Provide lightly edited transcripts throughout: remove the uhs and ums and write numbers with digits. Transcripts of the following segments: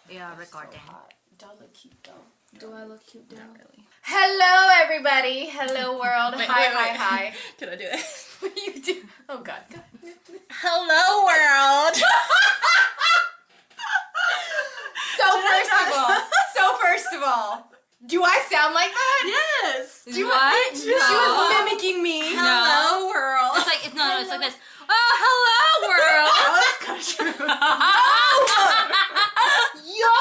recording. So hot. Do I look cute though? Do I look cute? Not really. Hello, everybody. Hello, world. Wait. Hi. Can I do it? What do you do? Oh, God. Hello, world. So first of all, do I sound like that? Yes. What? She was mimicking me. Hello, world. It's like it's like this. Oh, hello, world. That was kind of true. Yo!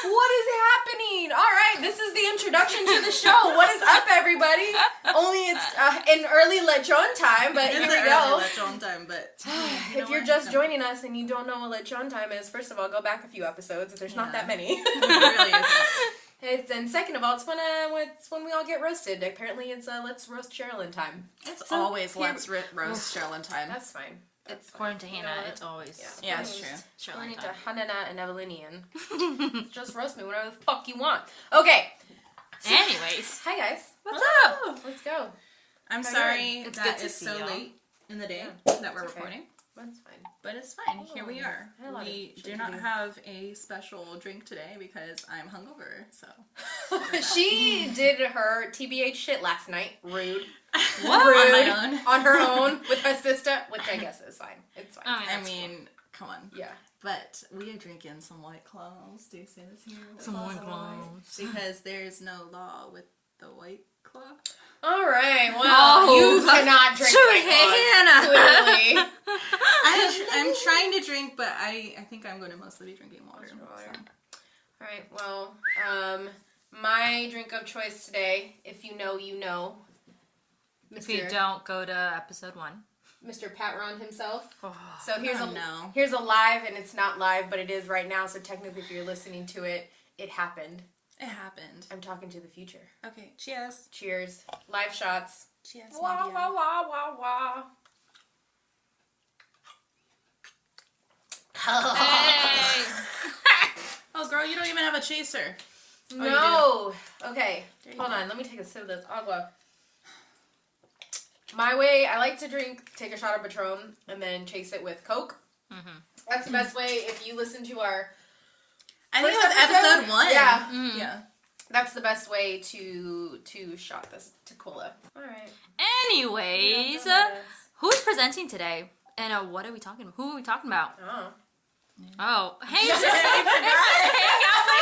What is happening? All right, this is the introduction to the show. What is up, everybody? Only it's an early lechon time, but here we go. Lechon time, but if you're just joining us and you don't know what lechon time is, first of all, go back a few episodes. There's not that many. It really isn't. And second of all, it's when we all get roasted. Apparently, it's let's roast Sherilyn time. It's always let's roast Sherilyn time. That's fine. It's according to Hannah. It's always yeah, it's true. I need Sherilyn to time. Hannah and Evelynian. Just roast me whatever the fuck you want. Okay. So, Anyways, hi guys. what's up? Let's go. I'm sorry It's that good to it's see so y'all. late in the day Yeah, that we're it's okay. recording. That's fine. But it's fine. Here we are. I had a lot of We shit do to not do. have a special drink today because I'm hungover. So She did her TBH shit last night. Rude. what? Rude. On my own. On her own with her sister, which I guess is fine. It's fine. I mean, come on. Yeah. But we are drinking some White Claws. Do you say this here? Some White Claws. Because there's no law with the White Claw. All right. Well, you cannot drink White Claws, clearly. I'm trying to drink, but I think I'm going to mostly be drinking water. So. All right. Well, my drink of choice today, if you know, you know. If you don't, go to episode 1. Mr. Pat Ron himself. Oh, So here's oh, no. here's a live, and it's not live, but it is right now. So technically, if you're listening to it, it happened. It happened. I'm talking to the future. Okay, cheers. Cheers. Live shots. Cheers. Wah, wah, wah, wah, wah. Hey! Oh, girl, you don't even have a chaser. No. Okay. There you Hold go. on. Let me take a sip of this agua. My way, I like to take a shot of Patron, and then chase it with Coke. Mm-hmm. That's the best way. If you listen to our I think it was first episode 1. Yeah. Mm. Yeah. That's the best way to shot this tequila. All right. Anyways, who's presenting today? And what are we talking about? Who are we talking about? Oh. Oh, hey, Yeah, just hang out with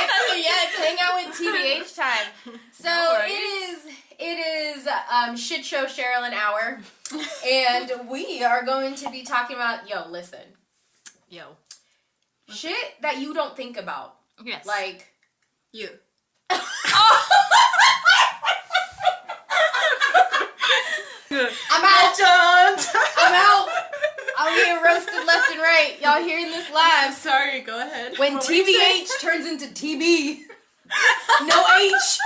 us. Yeah, it's hang out with TBH time. So No it is shit show Sherilyn hour, and we are going to be talking about listen, Yo. shit that you don't think about, Yes. like You. I'm out. I'm out. I'm getting roasted left and right. Y'all hearing this live? Sorry, go ahead. When What were you saying? TBH turns into TB, no H,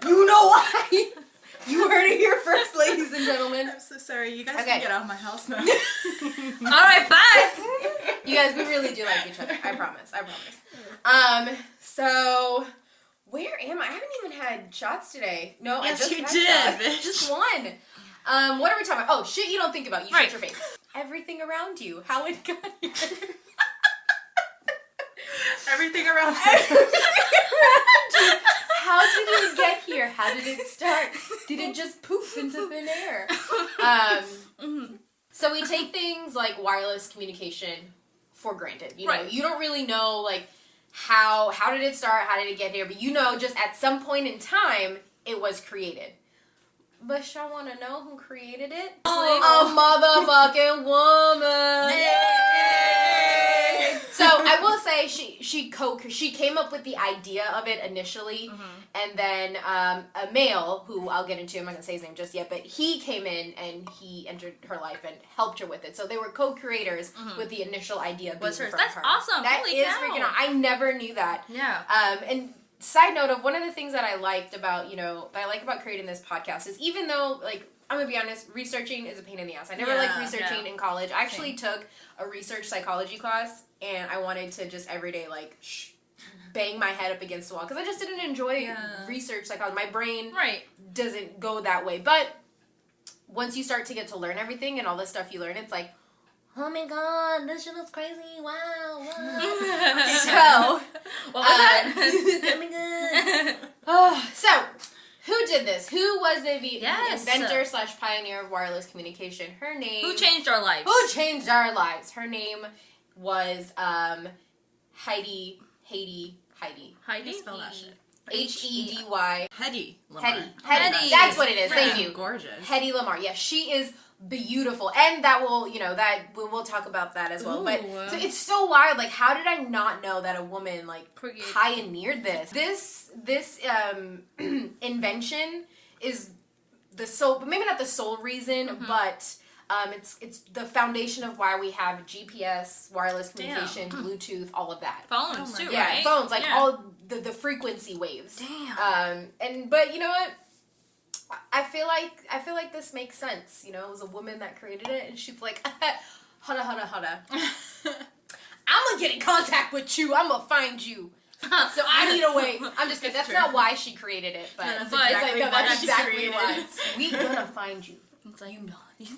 you know why. You heard it here first, ladies and gentlemen. I'm so sorry. You guys Okay. can get out of my house now. All right, bye. You guys, we really do like each other. I promise. So where am I? I haven't even had shots today. No, Yes, I just you had did, shots. bitch. Just one. What are we talking about? Oh, shit you don't think about. You Right. shut your face. Everything around you. How it got here. Everything around How did it get here? How did it start? Did it just poof into thin air? So we take things like wireless communication for granted. You know, Right. you don't really know like how did it start? How did it get here? But you know, just at some point in time, it was created. But y'all want to know who created it? A motherfucking woman. Yay! So I will say she came up with the idea of it initially, and then a male who I'll get into, I'm not gonna say his name just yet, but he came in and he entered her life and helped her with it. So they were co-creators with the initial idea being Was hers. from That's her. awesome. That Holy is cow. freaking out. I never knew that. Yeah. And side note of one of the things that I liked about creating this podcast is even though like I'm gonna be honest, researching is a pain in the ass. I never liked researching in college. I actually took a research psychology class, and I wanted to just every day like bang my head up against the wall because I just didn't enjoy research psychology. My brain doesn't go that way. But once you start to get to learn everything and all the stuff you learn, it's like, oh my god, this shit looks crazy, wow. So, what was that? oh my god. So, who did this? Who was the inventor / pioneer of wireless communication? Her name... Who changed our lives? Who changed our lives? Her name was Hedy. How do you spell that shit? Hedy. Hedy Lamarr. Hedy. That's what it is. Thank you. Gorgeous. Hedy Lamarr. Yeah, she is beautiful, and that will, we'll talk about that as well. Ooh. But so it's so wild. Like, how did I not know that a woman pioneered this? This invention is the sole, maybe not the sole reason, but it's the foundation of why we have GPS, wireless communication, Bluetooth, all of that. Phones too, Yeah, right? phones, all the frequency waves. Damn. But you know what? I feel like this makes sense. You know, it was a woman that created it, and she's like, hada. I'm gonna get in contact with you. I'm gonna find you. So I need a way. I'm just kidding. That's not why she created it, but that's exactly why. We gonna find you. It's like,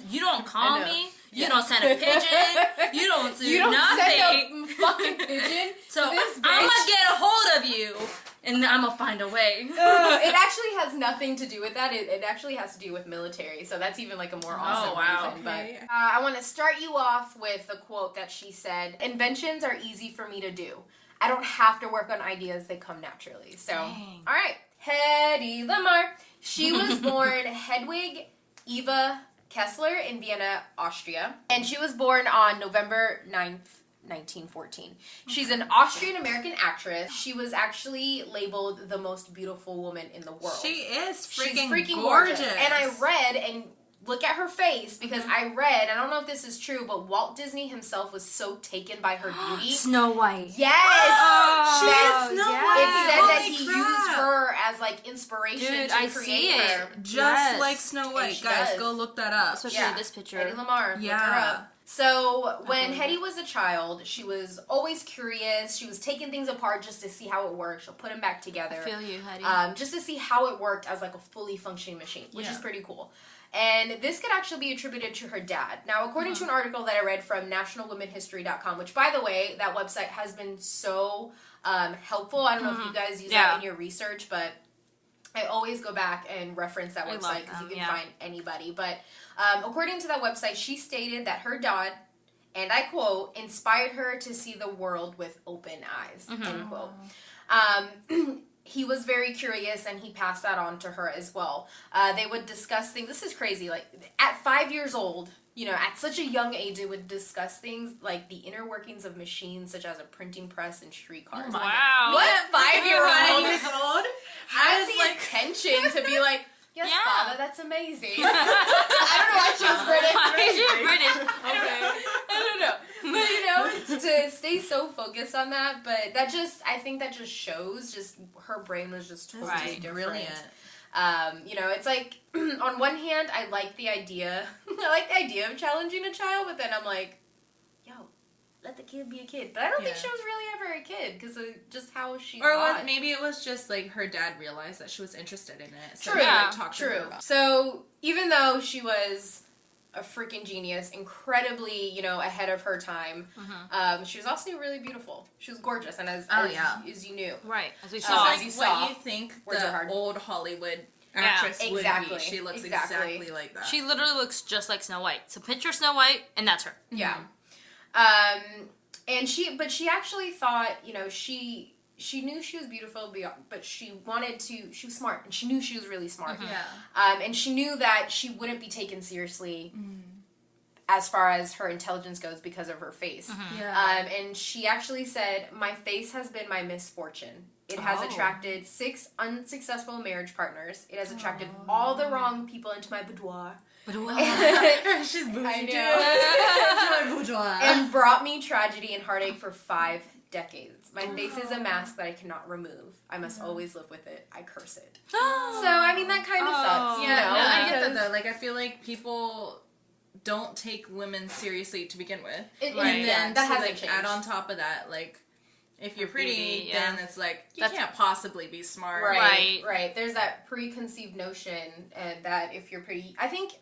you don't call me. You don't send a pigeon. You don't do nothing. Send a fucking pigeon. So I'm gonna get a hold of you, and I'm gonna find a way. It actually has nothing to do with that. It actually has to do with military. So that's even like a more awesome reason. Okay. But I want to start you off with a quote that she said: "Inventions are easy for me to do. I don't have to work on ideas; they come naturally." So, Dang. all right, Hedy Lamarr. She was born Hedwig Eva Kessler in Vienna, Austria, and she was born on November 9th, 1914. She's an Austrian-American actress. She was actually labeled the most beautiful woman in the world. She is She's freaking gorgeous. And I read, and look at her face, because I don't know if this is true, but Walt Disney himself was so taken by her beauty. Snow White. Yes! She is Snow White. It said that Holy he crap. used her as like inspiration Dude, to I create see her. it. Just Yes. like Snow White. she Guys, does. go look that up. Especially this picture. Hedy Lamarr. Yeah. Look her up. So when Hedy was a child, she was always curious. She was taking things apart just to see how it worked. She'll put them back together. I feel you, Hedy. Just to see how it worked as like a fully functioning machine, which is pretty cool. And this could actually be attributed to her dad. Now, according to an article that I read from nationalwomenhistory.com, which, by the way, that website has been so helpful. I don't know if you guys use that in your research, but I always go back and reference that website because you can find anybody. But according to that website, she stated that her dad, and I quote, inspired her to see the world with open eyes, end quote. He was very curious, and he passed that on to her as well. They would discuss things. This is crazy. Like, at 5 years old, at such a young age, they would discuss things like the inner workings of machines, such as a printing press and streetcars. Wow. What 5-year-old has the like intention to be like, yes, Yeah. Father, that's amazing. I don't know why she was British. Why is she British? Okay. I don't know. But, to stay so focused on that, but I think that just shows her brain was just totally different. Brilliant. It's like, on one hand, I like the idea of challenging a child, but then I'm like, yo, let the kid be a kid. But I don't think she was really ever a kid, because of just how she thought. Maybe it was just like her dad realized that she was interested in it. So True. he talked to her about it. So even though she was a freaking genius, incredibly, ahead of her time, she was also really beautiful. She was gorgeous, and as you knew. Right, as we She's saw. like what you think the old Hollywood actress would be. She looks exactly like that. She literally looks just like Snow White. So picture Snow White, and that's her. Yeah. And she actually thought, she knew she was beautiful, but she was smart, and she knew she was really smart. Yeah. And she knew that she wouldn't be taken seriously as far as her intelligence goes because of her face. Yeah. And she actually said, my face has been my misfortune. It has attracted 6 unsuccessful marriage partners. It has attracted all the wrong people into my boudoir. She's bougie. I know. Boudoir. And brought me tragedy and heartache for 5 decades. My face is a mask that I cannot remove. I must always live with it. I curse it. So, I mean, that kind of sucks, Yeah, no, I get that, though. Like, I feel like people don't take women seriously to begin with. And then that to, hasn't changed. add on top of that, like, if you're pretty, then it's like, That's can't possibly be smart. Right. There's that preconceived notion that if you're pretty, I think,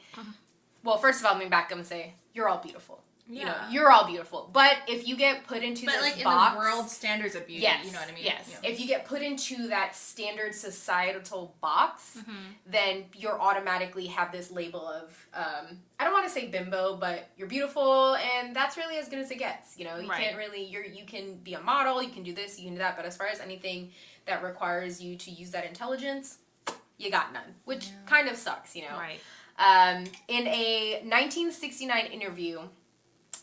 well, first of all, let me back up and say, you're all beautiful. you know, you're all beautiful. But if you get put into this like box, in the world standards of beauty, yes, you know what I mean? Yes. Yeah. If you get put into that standard societal box, then you're automatically have this label of, I don't want to say bimbo, but you're beautiful, and that's really as good as it gets. You know, you can't really, you can be a model, you can do this, you can do that, but as far as anything that requires you to use that intelligence, you got none, which kind of sucks, you know? Right. In a 1969 interview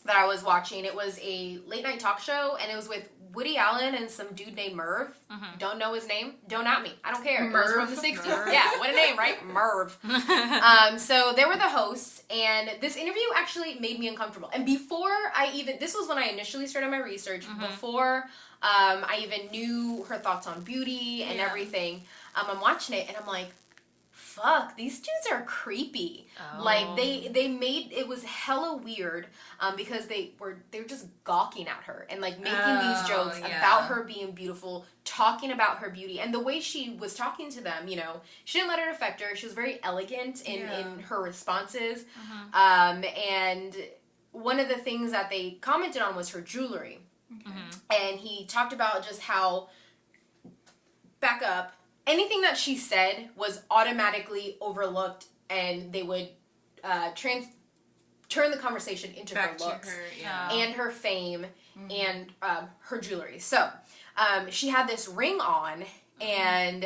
that I was watching, it was a late night talk show, and it was with Woody Allen and some dude named Merv. Don't know his name? Don't at me. I don't care. Merv. It was from the 60s. Merv. Yeah, what a name, right? Merv. So they were the hosts, and this interview actually made me uncomfortable. And before this was when I initially started my research, before I even knew her thoughts on beauty and everything, I'm watching it, and I'm like, fuck, these dudes are creepy. Oh. Like, they made, it was hella weird, because they were just gawking at her and, like, making these jokes about her being beautiful, talking about her beauty, and the way she was talking to them, you know, she didn't let it affect her. She was very elegant in her responses, and one of the things that they commented on was her jewelry, and he talked about just how, back up, anything that she said was automatically overlooked, and they would turn the conversation into back her looks to her, and her fame and her jewelry. So she had this ring on, and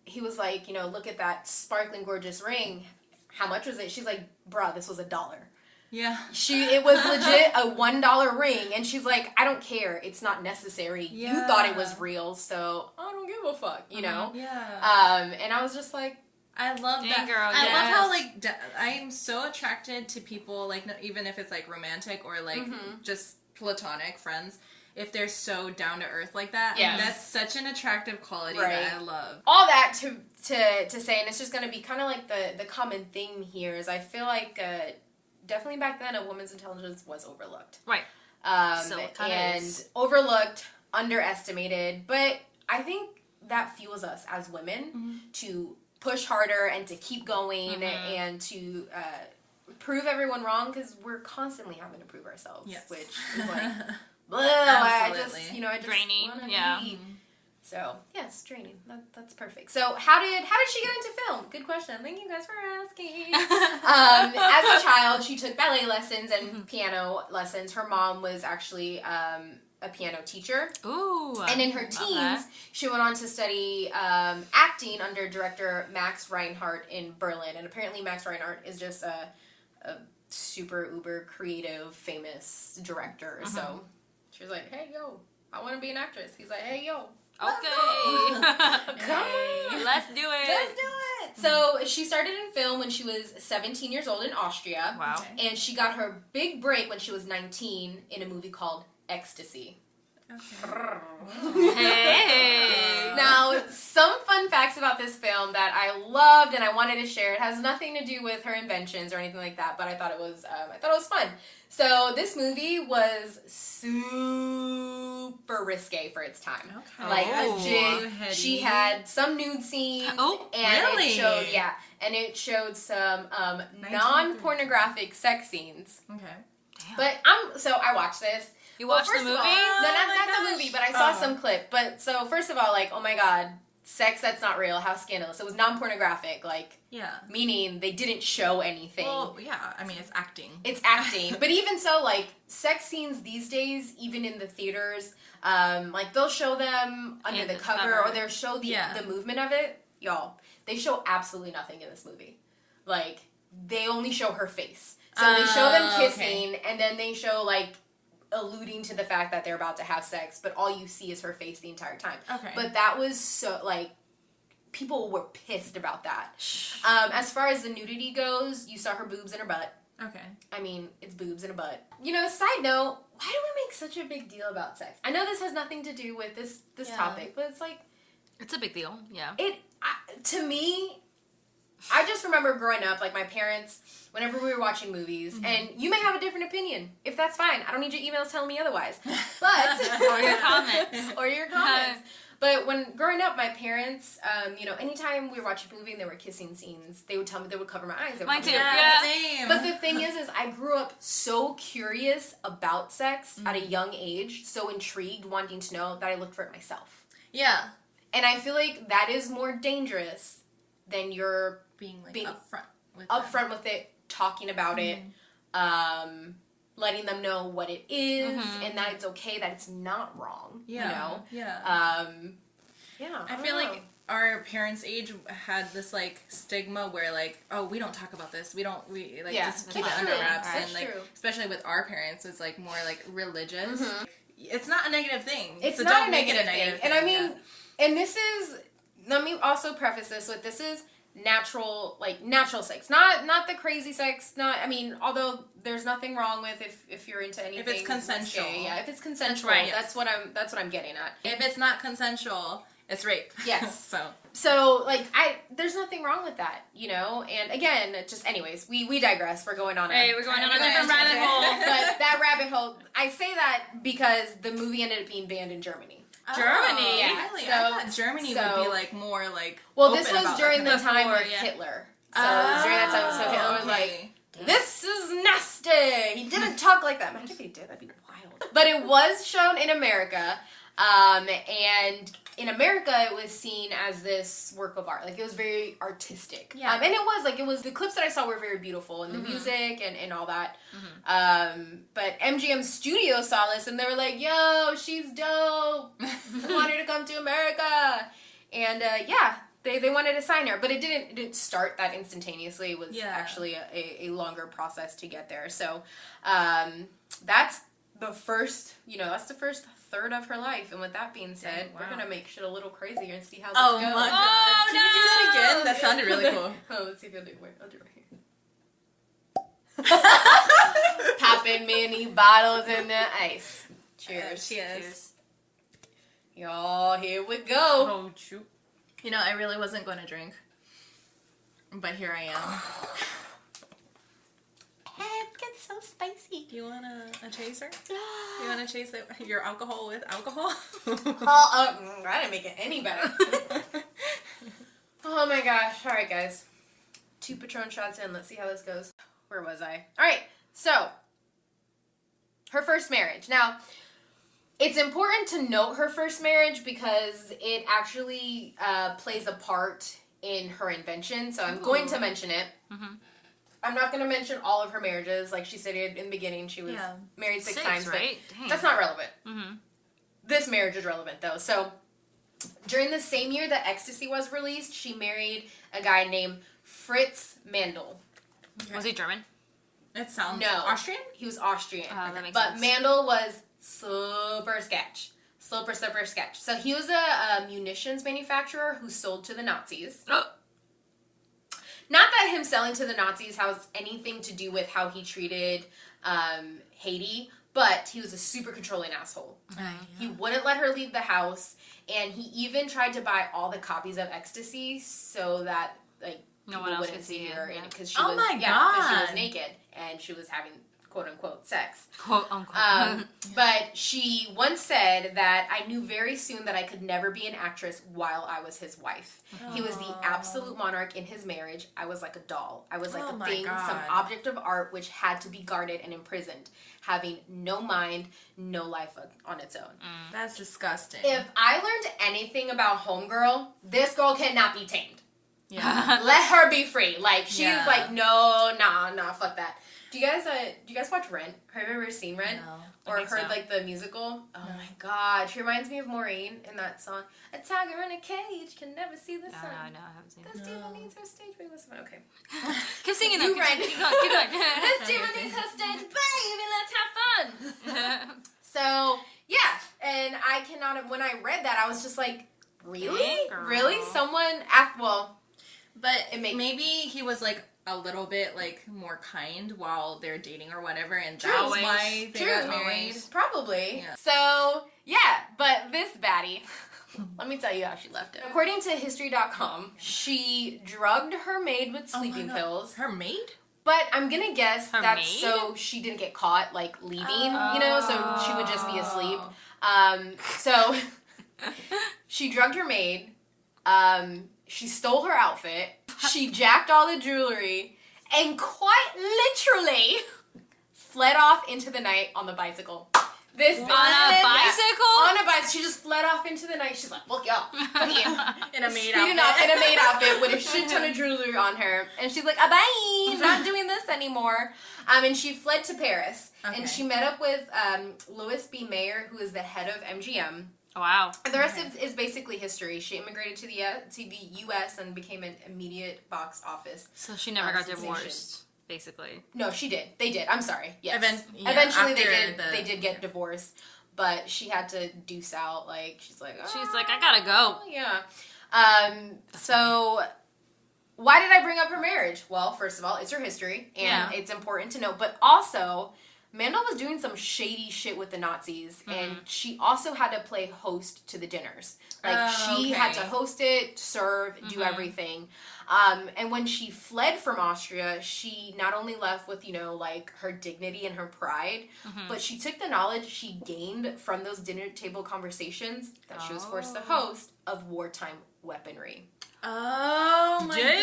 he was like, you know, look at that sparkling, gorgeous ring. How much was it? She's like, bruh, this was $1. Yeah. It was legit a $1 ring, and she's like, I don't care. It's not necessary. Yeah. You thought it was real, so I don't give a fuck, you know? Yeah. And I was just like, I love that. Girl, I love how, like, I'm so attracted to people, like, even if it's, like, romantic or, like, just platonic friends, if they're so down to earth like that. Yes. That's such an attractive quality that I love. All that to say, and it's just going to be kind of like the common theme here, is I feel like definitely back then a woman's intelligence was overlooked. Right. And overlooked, underestimated, but I think that fuels us as women to push harder and to keep going and to prove everyone wrong, because we're constantly having to prove ourselves, which is like, I just draining. Want to be. So yes, draining. That's perfect. So how did she get into film? Good question. Thank you guys for asking. As a child, she took ballet lessons and piano lessons. Her mom was actually a piano teacher. Ooh. And in her teens, she went on to study acting under director Max Reinhardt in Berlin. And apparently Max Reinhardt is just a super uber creative, famous director. So she was like, hey, yo, I want to be an actress. He's like, hey, yo. Okay. Come on. Let's do it. So she started in film when she was 17 years old in Austria. Wow. And she got her big break when she was 19 in a movie called Ecstasy. Okay. Hey. Now, some fun facts about this film that I loved and I wanted to share. It has nothing to do with her inventions or anything like that, but I thought it was fun. So this movie was super risque for its time. Okay. Like legit, she had some nude scenes. Oh, and really? it showed some non-pornographic sex scenes. Okay. Damn. But I watched this. You watched the movie? All, not the movie, but I saw some clip. But so first of all, like, oh my god, sex that's not real, how scandalous. It was non-pornographic, like, meaning they didn't show anything. Well, yeah, I mean, it's acting. It's acting. But even so, like, sex scenes these days, even in the theaters, like, they'll show them under the cover, or they'll show the movement of it. Y'all, they show absolutely nothing in this movie. Like, they only show her face. So they show them kissing, and then they show, like, alluding to the fact that they're about to have sex, but all you see is her face the entire time. Okay. But that was so, like, people were pissed about that. As far as the nudity goes, you saw her boobs and her butt. Okay. I mean, it's boobs and a butt. You know, side note, why do we make such a big deal about sex? I know this has nothing to do with this topic, but it's like... It's a big deal, yeah. To me... I just remember growing up, like, my parents, whenever we were watching movies, and you may have a different opinion. If that's fine. I don't need your emails telling me otherwise. But... Or your comments. Or your comments. But when growing up, my parents, anytime we were watching a movie and there were kissing scenes, they would tell me they would cover my eyes. Mine too. Yeah, same. But the thing is I grew up so curious about sex at a young age, so intrigued, wanting to know, that I looked for it myself. Yeah. And I feel like that is more dangerous than you're being upfront with it, talking about it, letting them know what it is, and that it's okay, that it's not wrong. Yeah. Yeah. I feel like our parents' age had this like stigma where like, oh, we don't talk about this. We just keep it under wraps. That's And like, true. especially with our parents, it's like more like religious. It's not a negative thing. It's so not don't a make negative it a negative thing. thing. And I mean, and this is, let me also preface this with, this is natural sex, not the crazy sex, although there's nothing wrong with if you're into anything, if it's consensual. If it's consensual, That's right, that's what I'm getting at. If it's not consensual, it's rape. Yes. So there's nothing wrong with that, and again, anyways, we digress. We're going on we're going on a different rabbit hole. But that rabbit hole, I say that because the movie ended up being banned in Germany. Germany, yeah. really? So, I thought Germany would be like more like. Well, this open was about during the time of yeah. Hitler. So during that time, so Hitler was like, "This is nasty." He didn't talk like that. Imagine if he did. That'd be wild. But it was shown in America, and in America, it was seen as this work of art. Like, it was very artistic. Yeah. And it was, the clips that I saw were very beautiful, and the music and all that. But MGM Studios saw this, and they were like, yo, she's dope. I want her to come to America. And, they wanted to sign her. But it didn't start that instantaneously. It was actually a longer process to get there. So, that's the first third of her life. And with that being said, we're gonna make shit a little crazier and see how this goes. My God. Can you do that again? That sounded really cool. Oh, let's see if I'll do it. Wait, I'll do it right here. Popping many bottles in the ice. Cheers. Cheers. Y'all, here we go. Oh, shoot. I really wasn't going to drink. But here I am. It gets so spicy. Do you want a chaser? Do you want to chase your alcohol with alcohol? I didn't make it any better. Oh my gosh. All right, guys. 2 Patron shots in. Let's see how this goes. Where was I? All right. So, her first marriage. Now, it's important to note her first marriage because it actually plays a part in her invention. So, I'm going to mention it. I'm not going to mention all of her marriages. Like she stated in the beginning, she was married 6 times. Right? But that's not relevant. This marriage is relevant, though. So, during the same year that Ecstasy was released, she married a guy named Fritz Mandl. Okay. Was he German? It sounds Austrian? He was Austrian. That makes but sense. Mandl was super sketch. Super sketch. So he was a munitions manufacturer who sold to the Nazis. Not that him selling to the Nazis has anything to do with how he treated Hedy, but he was a super controlling asshole. He wouldn't let her leave the house, and he even tried to buy all the copies of Ecstasy so that no one else wouldn't could see her because she God. because she was naked and she was having quote unquote sex. Quote unquote. But she once said that I knew very soon that I could never be an actress while I was his wife. He was the absolute monarch in his marriage. I was like a doll. I was like a thing, some object of art which had to be guarded and imprisoned, having no mind, no life on its own. That's disgusting. If I learned anything about Homegirl, this girl cannot be tamed. Yeah. Let her be free. Like, she's like, no, nah, fuck that. Do you guys watch Rent? Have you ever seen Rent? No. Or heard like the musical? Oh my god, she reminds me of Maureen in that song. A tiger in a cage can never see the sun. No, I haven't seen it. This diva needs her stage baby. Okay. Keep singing You them. Rent. Keep going. This diva needs her stage baby. Let's have fun. So yeah, and I cannot. When I read that, I was just like, really, Dang, really, girl. someone But maybe he was like a little bit like more kind while they're dating or whatever, and that's why they got married. Probably. Yeah. So yeah, but this baddie, let me tell you how she left it. According to History.com, she drugged her maid with sleeping pills. Her maid? But I'm gonna guess Her that's maid? so she didn't get caught like leaving, so she would just be asleep. So She drugged her maid. She stole her outfit. She jacked all the jewelry. And quite literally fled off into the night on the bicycle. This bitch. On a bicycle? On a bicycle. She just fled off into the night. She's like, fuck y'all. Fuck you. In a maid Speeding outfit. off in a maid outfit with a shit ton of jewelry on her. And she's like, bye. Not doing this anymore. And she fled to Paris. Okay. And she met up with Louis B. Mayer, who is the head of MGM. Wow. And the rest is basically history. She immigrated to the U.S. and became an immediate box office. So she never got sensation. divorced, basically. No, she did. They did. I'm sorry. Yes. Eventually they did get divorced, but she had to deuce out. Like she's like, I gotta go. Yeah. So why did I bring up her marriage? Well, first of all, it's her history, and it's important to know. But also, Mandel was doing some shady shit with the Nazis, and she also had to play host to the dinners. Like, she had to host it, serve, do everything. And when she fled from Austria, she not only left with, like, her dignity and her pride, but she took the knowledge she gained from those dinner table conversations that she was forced to host of wartime weaponry. Oh my goodness.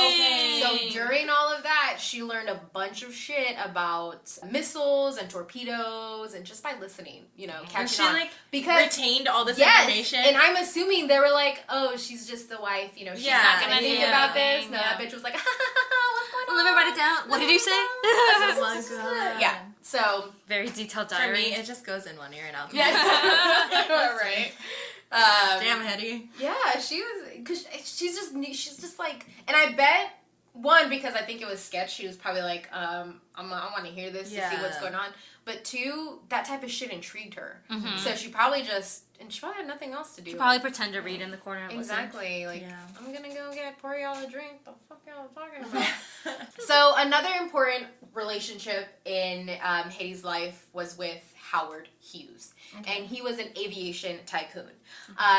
Okay. So during all of that, she learned a bunch of shit about missiles and torpedoes, and just by listening, catching and she, on. Because retained all this information. And I'm assuming they were like, oh, she's just the wife, she's not gonna think about this. No, that bitch was like, what's going on? Let me write it down. What did you say? Oh my god. Yeah. So very detailed for diary. me, it just goes in one ear and out the yeah, other. right. Damn, Hedy. Yeah, she was, because she's just like, and I bet, one, because I think it was sketch, she was probably like, I want to hear this to see what's going on. But two, that type of shit intrigued her. So she probably had nothing else to do. She probably pretend to read in the corner and exactly. listen. Like, I'm gonna go pour y'all a drink. The fuck y'all talking about? So another important relationship in Hedy's life was with Howard Hughes. And he was an aviation tycoon.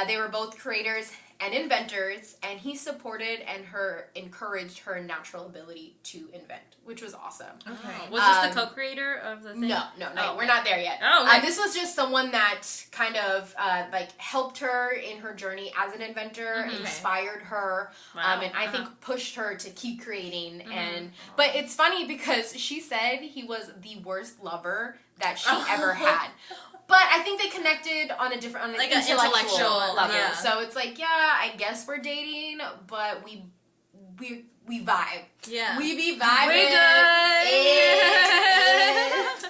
They were both creators and inventors, and he supported and encouraged her natural ability to invent, which was awesome. Okay. Was this the co-creator of the thing? No, we're not there yet. Oh, okay. This was just someone that kind of helped her in her journey as an inventor, inspired her, and I think pushed her to keep creating. But it's funny because she said he was the worst lover that she ever had. But I think they connected on an intellectual level. Yeah. So it's like, I guess we're dating, but we vibe. Yeah. We be vibing. We good.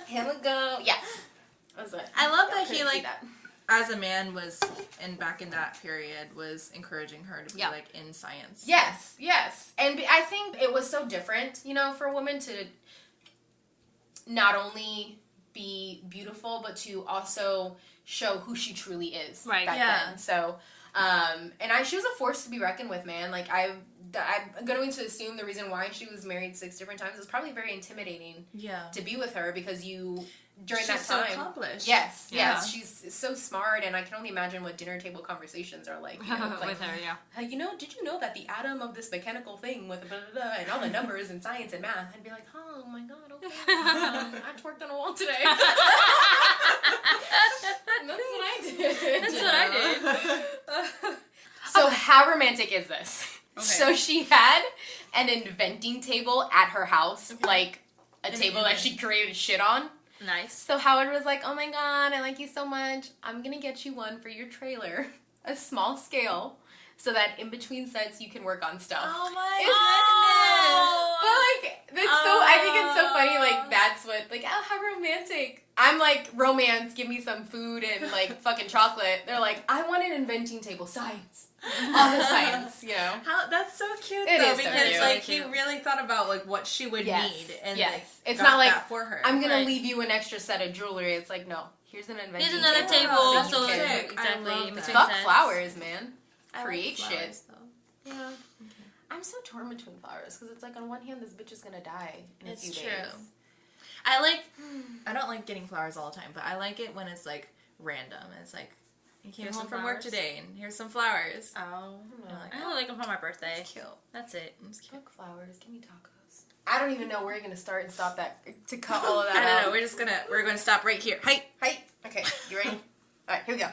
Here we go. Yeah. I love that he as a man was, and back in that period, was encouraging her to be in science. Yes. And I think it was so different, for a woman to not only be beautiful, but to also show who she truly is back then. So, she was a force to be reckoned with, man. Like, I'm going to assume the reason why she was married 6 different times is probably very intimidating to be with her, because during that time. She's so accomplished. Yes, she's so smart, and I can only imagine what dinner table conversations are like. With her, did you know that the atom of this mechanical thing with blah, blah, blah, and all the numbers and science and math? I'd be like, oh my god, okay. I twerked on a wall today. That's what I did. That's what I did. So how romantic is this? Okay. So she had an inventing table at her house, like a table that she created shit on. Nice. So Howard was like, oh my god, I like you so much. I'm going to get you one for your trailer. A small scale. So that in between sets you can work on stuff. Oh my goodness. But I think it's so funny, that's what, how romantic. I'm like, romance, give me some food and fucking chocolate. They're like, I want an inventing table, science. All the science, That's so cute it though, is because so cute. he really thought about what she would need, and it's got not like that for her. I'm gonna leave you an extra set of jewelry. It's like, no, here's an inventing Here's another table. So Exactly. I love fuck Sense. flowers, man. Create flowers, shit. Though. Yeah. I'm so torn between flowers because it's like on one hand this bitch is gonna die in a few days. I don't like getting flowers all the time, but I like it when it's random. It's like, you came home from work today and here's some flowers. Oh. I only like them for my birthday. It's cute. That's it. Fuck flowers. Give me tacos. I don't even know where you're gonna start and stop that to cut all of that I out. don't know. We're gonna stop right here. Hi. Okay, you ready? Alright, here we go.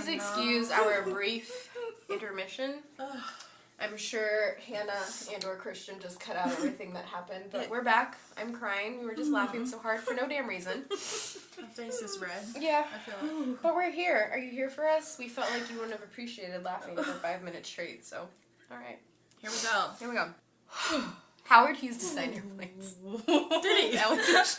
Please excuse our brief intermission. I'm sure Hannah and or Christian just cut out everything that happened, but we're back. I'm crying. We were just laughing so hard for no damn reason. My face is red. Yeah. I feel like. But we're here. Are you here for us? We felt like you wouldn't have appreciated laughing for 5 minutes straight, so. Alright. Here we go. Here we go. Howard Hughes designed airplanes. Did he? That was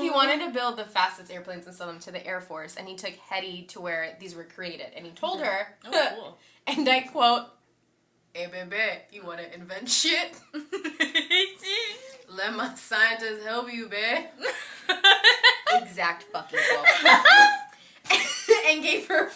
He wanted to build the fastest airplanes and sell them to the Air Force, and he took Hedy to where these were created. And he told her, cool. and I quote, "Hey, baby, you want to invent shit? Let my scientists help you, babe." Exact fucking quote. And gave her...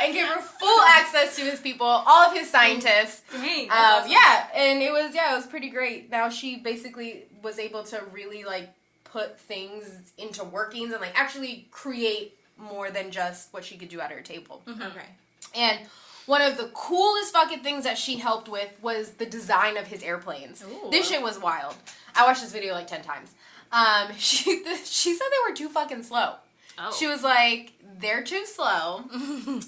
and gave her full access to his people, all of his scientists. Dang, Awesome. Yeah, and it was pretty great. Now she basically was able to really like put things into workings and like actually create more than just what she could do at her table. Mm-hmm. Okay. And one of the coolest fucking things that she helped with was the design of his airplanes. Ooh. This shit was wild. I watched this video like 10 times. She said they were too fucking slow. Oh. She was like, they're too slow,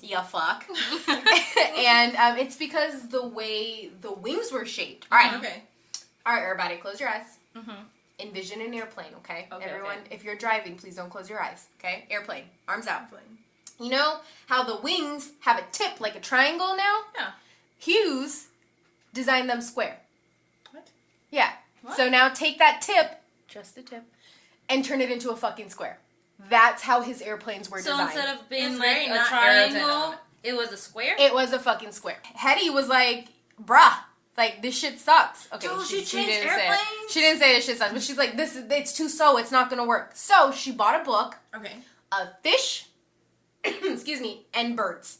ya fuck. And it's because the way the wings were shaped. All right. Okay. All right, everybody, close your eyes. Mm-hmm. Envision an airplane, okay? Everyone, if you're driving, please don't close your eyes, okay? Airplane, arms out. Airplane. You know how the wings have a tip like a triangle now? Yeah. Hughes designed them square. What? Yeah. What? So now take that tip, just the tip, and turn it into a fucking square. That's how his airplanes were designed. So instead of being like a triangle, it was a square? It was a fucking square. Hedy was like, bruh, like, this shit sucks. Okay, oh, she didn't airplanes? say it. She didn't say this shit sucks, but she's like, it's too slow, it's not gonna work. So she bought a book of fish, excuse me, and birds.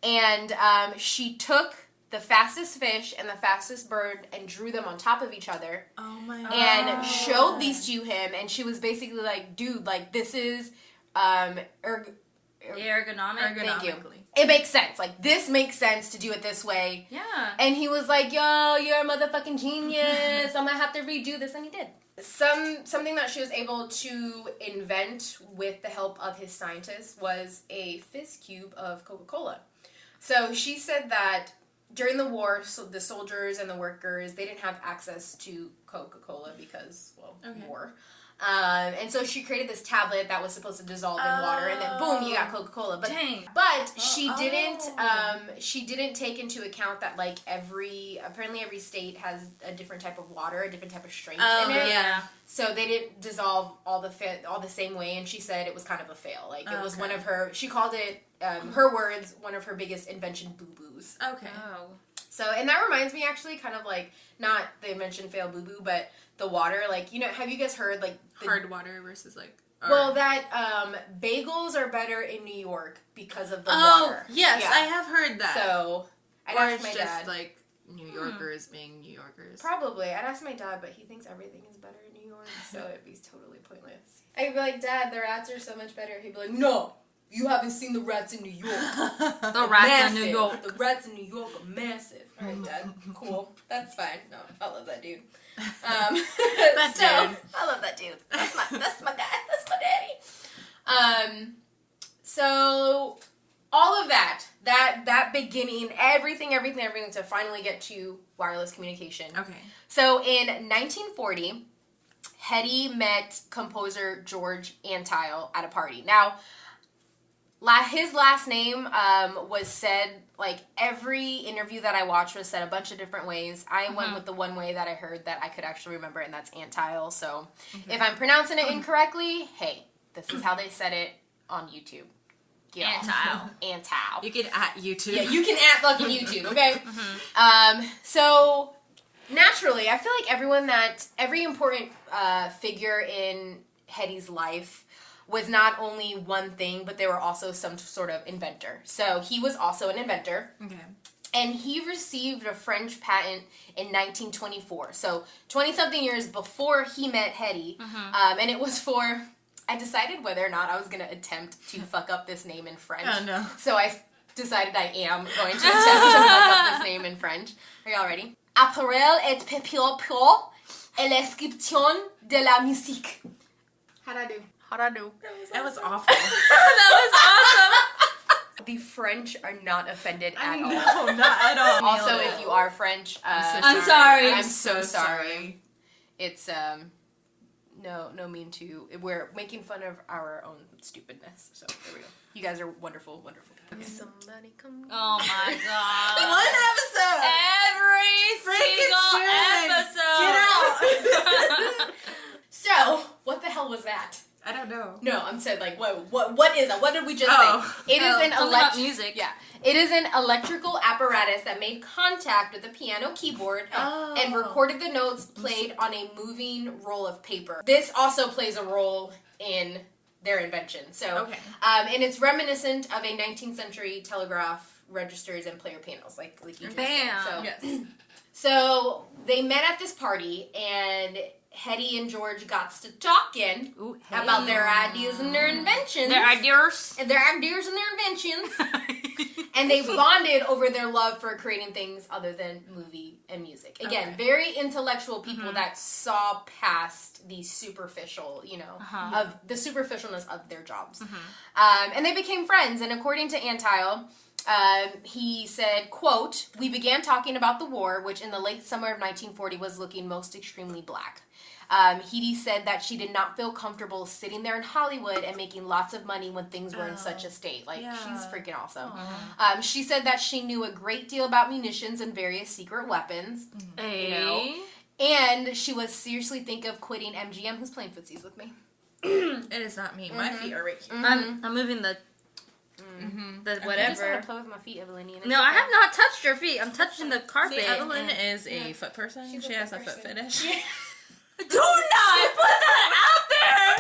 And she took the fastest fish and the fastest bird and drew them on top of each other. Oh my god. And showed these to him, and she was basically like, dude, like, this is ergonomic. Thank you. It makes sense. Like, this makes sense to do it this way. Yeah. And he was like, yo, you're a motherfucking genius. I'm gonna have to redo this. And he did. Something that she was able to invent with the help of his scientists was a fizz cube of Coca-Cola. So she said that during the war, so the soldiers and the workers, they didn't have access to Coca-Cola because, well, war. And so she created this tablet that was supposed to dissolve in water, and then boom, you got Coca-Cola. But she didn't take into account that like apparently every state has a different type of water, a different type of strength in it. Yeah. So they didn't dissolve all the same way, and she said it was kind of a fail. Like it was one of her. She called it, her words, one of her biggest invention boo-boos. Okay. Oh. So, and that reminds me actually kind of like, not the invention fail boo-boo, but the water, like, you know, have you guys heard like hard water versus like that bagels are better in New York because of the water. Yes, yeah. I have heard that. So I'd ask my dad, like New Yorkers being New Yorkers. Probably. I'd ask my dad, but he thinks everything is better in New York, so it'd be totally pointless. I'd be like, Dad, the rats are so much better. He'd be like, no, you haven't seen the rats in New York. The rats in New York. The rats in New York are massive. All right, Dad. Cool. That's fine. No, I love that dude. I love that dude. That's my guy. That's my daddy. So all of that beginning, everything to finally get to wireless communication. Okay. So in 1940, Hedy met composer George Antheil at a party. Now, his last name was said, like, every interview that I watched was said a bunch of different ways. I went with the one way that I heard that I could actually remember, and that's Antheil. So if I'm pronouncing it incorrectly, hey, this is how they said it on YouTube. Antheil. You can at YouTube. Yeah, you can at fucking YouTube, okay? So naturally, I feel like every important figure in Hedy's life was not only one thing, but they were also some sort of inventor. So he was also an inventor. Okay. And he received a French patent in 1924. So 20-something years before he met Hedy. And it was for... I decided whether or not I was going to attempt to fuck up this name in French. Oh, no. So I decided I am going to attempt to fuck up this name in French. Are y'all ready? Apparel et pepio et l'inscription de la musique. How'd I do? How'd I do? That was awful. That was awesome. The French are not offended at all. No, not at all. Also, if you are French, I'm sorry. I'm so sorry. It's no mean to. We're making fun of our own stupidness. So there we go. You guys are wonderful, wonderful. Okay. Somebody come. Oh my god. One episode. Every single episode. Get out. So, what the hell was that? I don't know. No, I'm saying like what is that? What did we just say? It is an about music. Yeah. It is an electrical apparatus that made contact with the piano keyboard and recorded the notes played on a moving roll of paper. This also plays a role in their invention. So, and it's reminiscent of a 19th century telegraph registers and player panels, like you just said. So, yes. So they met at this party, and Hedy and George got to talking about their ideas and their inventions. Their ideas and their inventions. And they bonded over their love for creating things other than movie and music. Again, very intellectual people that saw past the superficial, of the superficialness of their jobs. And they became friends. And according to Antile, he said, quote, "We began talking about the war, which in the late summer of 1940 was looking most extremely black. Hedy said that she did not feel comfortable sitting there in Hollywood and making lots of money when things were in such a state." Like, she's freaking awesome. She said that she knew a great deal about munitions and various secret weapons. And she was seriously thinking of quitting MGM, who's playing footsies with me. It is not me. My feet are right here. I'm moving the whatever. I just want to play with my feet, Evelyn. No, I have not touched your feet. I'm touching the carpet. See, Evelyn is a foot person. She has a foot fetish. Do not put that out there!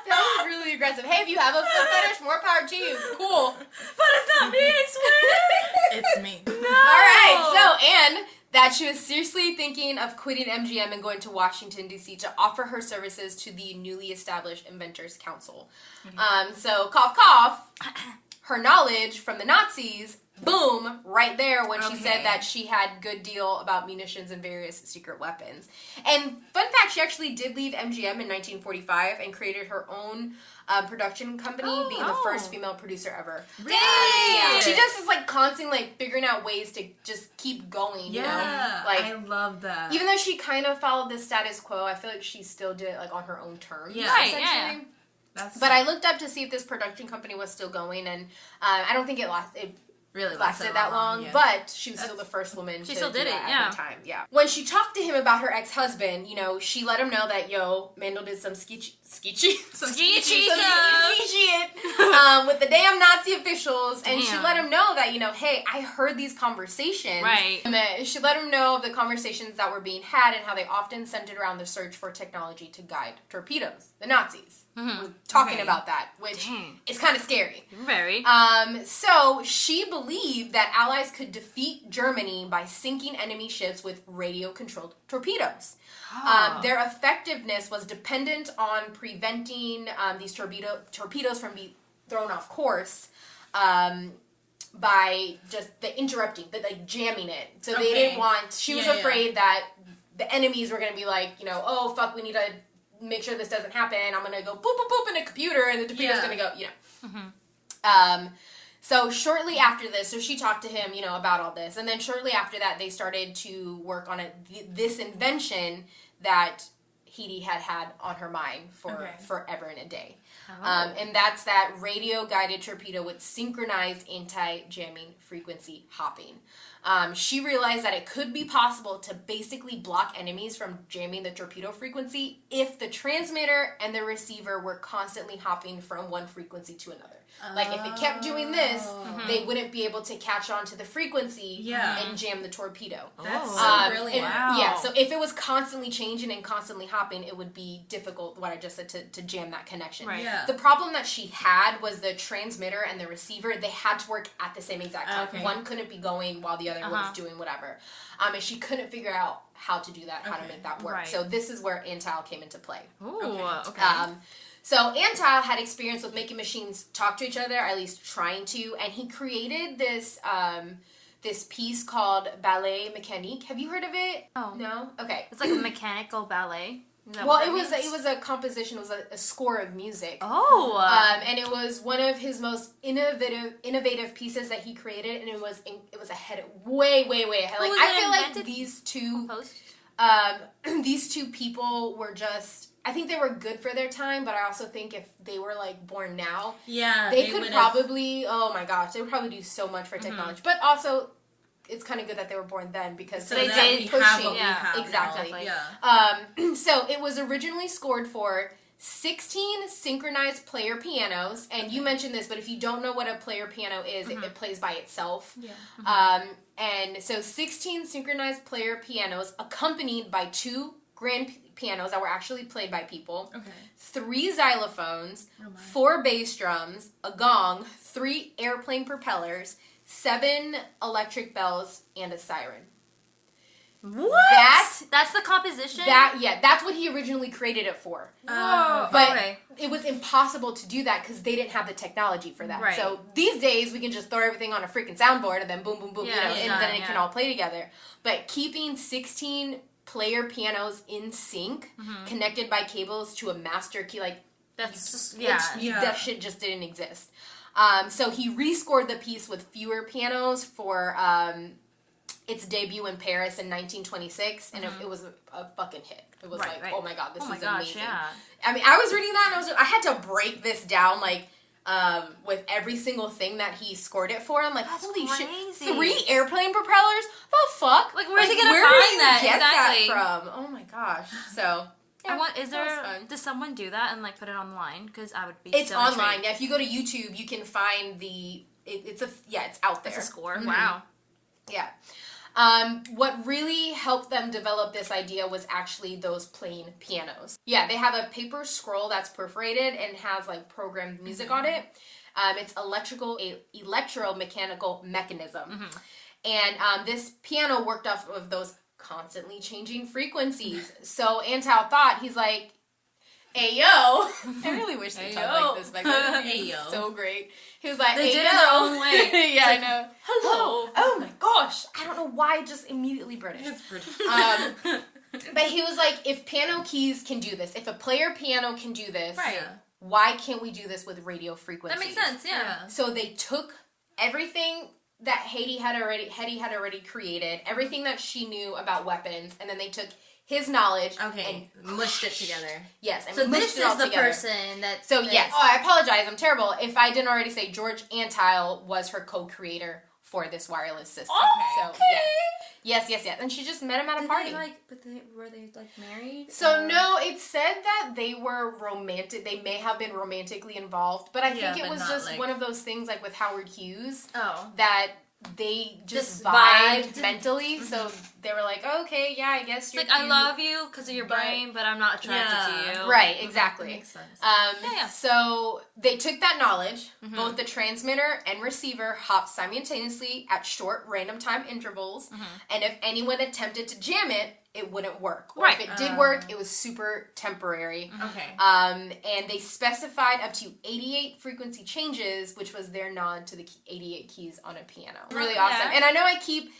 That was really aggressive. Hey, if you have a foot fetish, more power to you. Cool. But it's not me, I swear. It's me. No. All right. So, and that she was seriously thinking of quitting MGM and going to Washington, D.C. to offer her services to the newly established Inventors Council. So, cough, cough, her knowledge from the Nazis, boom, right there when she said that she had good deal about munitions and various secret weapons. And fun fact, she actually did leave MGM in 1945 and created her own production company, being the first female producer ever. Really? Yeah. She just is like constantly like figuring out ways to just keep going. Yeah, you know? Like, I love that. Even though she kind of followed the status quo, I feel like she still did it like on her own terms. Yeah. Right, essentially. yeah. But I looked up to see if this production company was still going, and I don't think it really lasted that long, yeah. but she was still the first woman to still do did it, that yeah. at the time. Yeah. When she talked to him about her ex-husband, she let him know that Mandel did some sketchy shit. with the damn Nazi officials, and she let him know that hey, I heard these conversations. Right. And she let him know of the conversations that were being had and how they often centered around the search for technology to guide torpedoes. The Nazis. We're talking about that, which is kind of scary. Very. So she believed that Allies could defeat Germany by sinking enemy ships with radio-controlled torpedoes. Their effectiveness was dependent on preventing these torpedoes from being thrown off course by just the interrupting, like jamming it. So they didn't want. She was afraid that the enemies were going to be like, oh fuck, we need to make sure this doesn't happen. I'm going to go boop, boop, boop in a computer and the torpedo's going to go, So shortly after this, so she talked to him, about all this. And then shortly after that, they started to work on this invention that Hedy had on her mind for forever and a day. And that's that radio-guided torpedo with synchronized anti-jamming frequency hopping. She realized that it could be possible to basically block enemies from jamming the torpedo frequency if the transmitter and the receiver were constantly hopping from one frequency to another. Like, if it kept doing this, they wouldn't be able to catch on to the frequency and jam the torpedo. That's so brilliant. Yeah, so if it was constantly changing and constantly hopping, it would be difficult, what I just said, to jam that connection. Right. Yeah. The problem that she had was the transmitter and the receiver, they had to work at the same exact time. Okay. One couldn't be going while the other was doing whatever. And she couldn't figure out how to do that, how to make that work. Right. So this is where Antile came into play. Ooh, okay. So Antile had experience with making machines talk to each other, at least trying to, and he created this this piece called Ballet Mécanique. Have you heard of it? Oh. No? Okay. It's like a mechanical ballet. Well, it was a composition. It was a score of music. Oh. And it was one of his most innovative pieces that he created, and it was ahead, way ahead. Like I feel like these two people were just. I think they were good for their time, but I also think if they were like born now, they could probably. Oh my gosh, they would probably do so much for technology. But also, it's kind of good that they were born then because they did pushing. Exactly. So it was originally scored for 16 synchronized player pianos, and you mentioned this, but if you don't know what a player piano is, it plays by itself. And so 16 synchronized player pianos accompanied by 2 grand pianos that were actually played by people, 3 xylophones, 4 bass drums, a gong, 3 airplane propellers, 7 electric bells, and a siren. What? That's the composition? That's what he originally created it for. But it was impossible to do that because they didn't have the technology for that. Right. So these days, we can just throw everything on a freaking soundboard and then boom, boom, boom, and then it can all play together. But keeping 16 player pianos in sync, connected by cables to a master key, like, that shit just didn't exist. So he rescored the piece with fewer pianos for its debut in Paris in 1926, and it was a fucking hit. It was oh my god, this is amazing. Yeah. I mean, I was reading that and I had to break this down with every single thing that he scored it for. I'm like, holy shit, 3 airplane propellers? The fuck? Like, where's he gonna find that? Get that from? Oh my gosh. So. Yeah, does someone do that and put it online? Because I would be. It's so online. Intrigued. Yeah, if you go to YouTube, you can find it's out there. It's a score. Wow. Yeah. What really helped them develop this idea was actually those plain pianos. Yeah, they have a paper scroll that's perforated and has programmed music on it. It's electromechanical mechanism. And this piano worked off of those constantly changing frequencies. So Antal thought, he's like, hey yo, I really wish they talked like this back then. Hey yo, so great. He was like, they hey did yo. it their own way. Yeah, I know. Hello. Oh my gosh, I don't know why, just immediately British. It's British. But he was like, if piano keys can do this, if a player piano can do this, why can't we do this with radio frequencies? That makes sense. Yeah. So they took everything that Hedy had already created, everything that she knew about weapons, and then they took his knowledge and mushed it together. Yes, and so this is the person that. So yes. Oh, I apologize. I'm terrible. If I didn't already say, George Antheil was her co-creator for this wireless system. Okay. So yes. And she just met him at a party. Were they married? So no, it said that they were romantic. They may have been romantically involved, but I think it was just one of those things with Howard Hughes. Oh. That they just vibed mentally, so they were like, okay, yeah, I guess you're I love you because of your brain, but I'm not attracted to you. Right, exactly. That makes sense. So they took that knowledge, both the transmitter and receiver hopped simultaneously at short, random time intervals, and if anyone attempted to jam it, it wouldn't work. Or if it did work, it was super temporary. Okay. And they specified up to 88 frequency changes, which was their nod to the 88 keys on a piano. Really awesome. And I know I keep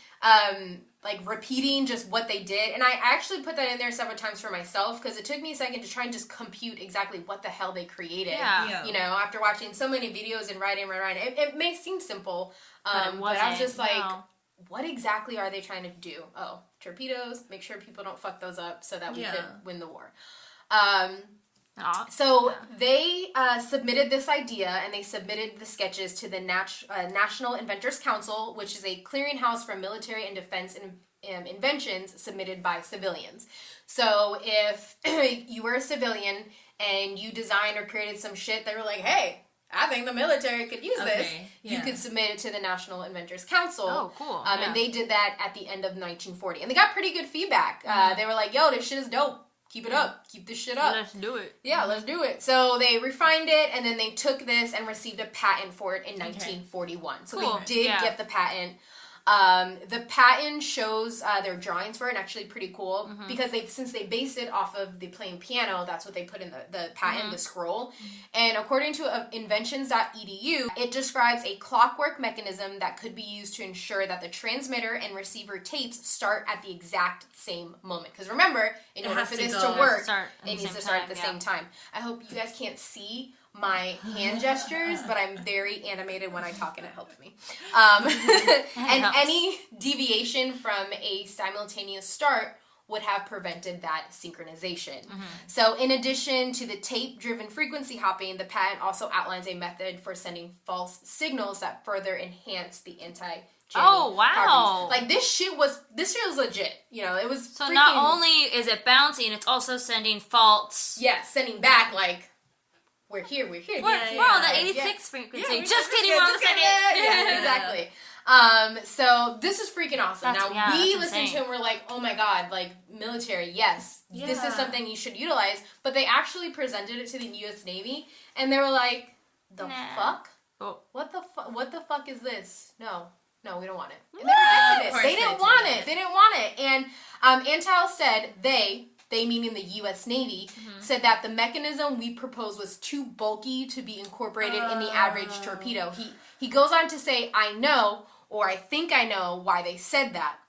repeating just what they did, and I actually put that in there several times for myself because it took me a second to try and just compute exactly what the hell they created. Yeah. You know, after watching so many videos and writing, it may seem simple, but I was just what exactly are they trying to do? Oh, torpedoes, make sure people don't fuck those up so that we could win the war. So they submitted this idea and they submitted the sketches to the National Inventors Council, which is a clearinghouse for military and defense inventions submitted by civilians. So if you were a civilian and you designed or created some shit, they were like, hey, I think the military could use this. You could submit it to the National Inventors Council. Oh, cool. And they did that at the end of 1940. And they got pretty good feedback. They were like, yo, this shit is dope. Keep it up. Keep this shit up. Let's do it. Yeah, let's do it. So they refined it, and then they took this and received a patent for it in 1941. So they did get the patent. The patent shows their drawings for it, and actually pretty cool, because since they based it off of the playing piano, that's what they put in the patent, the scroll. And according to inventions.edu, it describes a clockwork mechanism that could be used to ensure that the transmitter and receiver tapes start at the exact same moment. Because remember, in order for this to work, it needs to start at the same time. I hope you guys can't see my hand gestures, but I'm very animated when I talk, and it helps me. And any deviation from a simultaneous start would have prevented that synchronization. So in addition to the tape-driven frequency hopping, the patent also outlines a method for sending false signals that further enhance the anti-jamming. Oh, wow. Like, this shit was legit. You know, it was So not only is it bouncing, it's also sending false... Yeah, sending back, like... We're here. We're on the 86 frequency. Yeah, just kidding, we're on the 70. Yeah, exactly. So this is freaking awesome. We listened to it and we're like, oh my god, like, military, yes, this is something you should utilize. But they actually presented it to the U.S. Navy, and they were like, the fuck? Oh. What the fuck is this? No, we don't want it. And they rejected it. They didn't want it. And Antal said they meaning the U.S. Navy, said that the mechanism we proposed was too bulky to be incorporated in the average torpedo. He goes on to say, I know, or I think I know why they said that.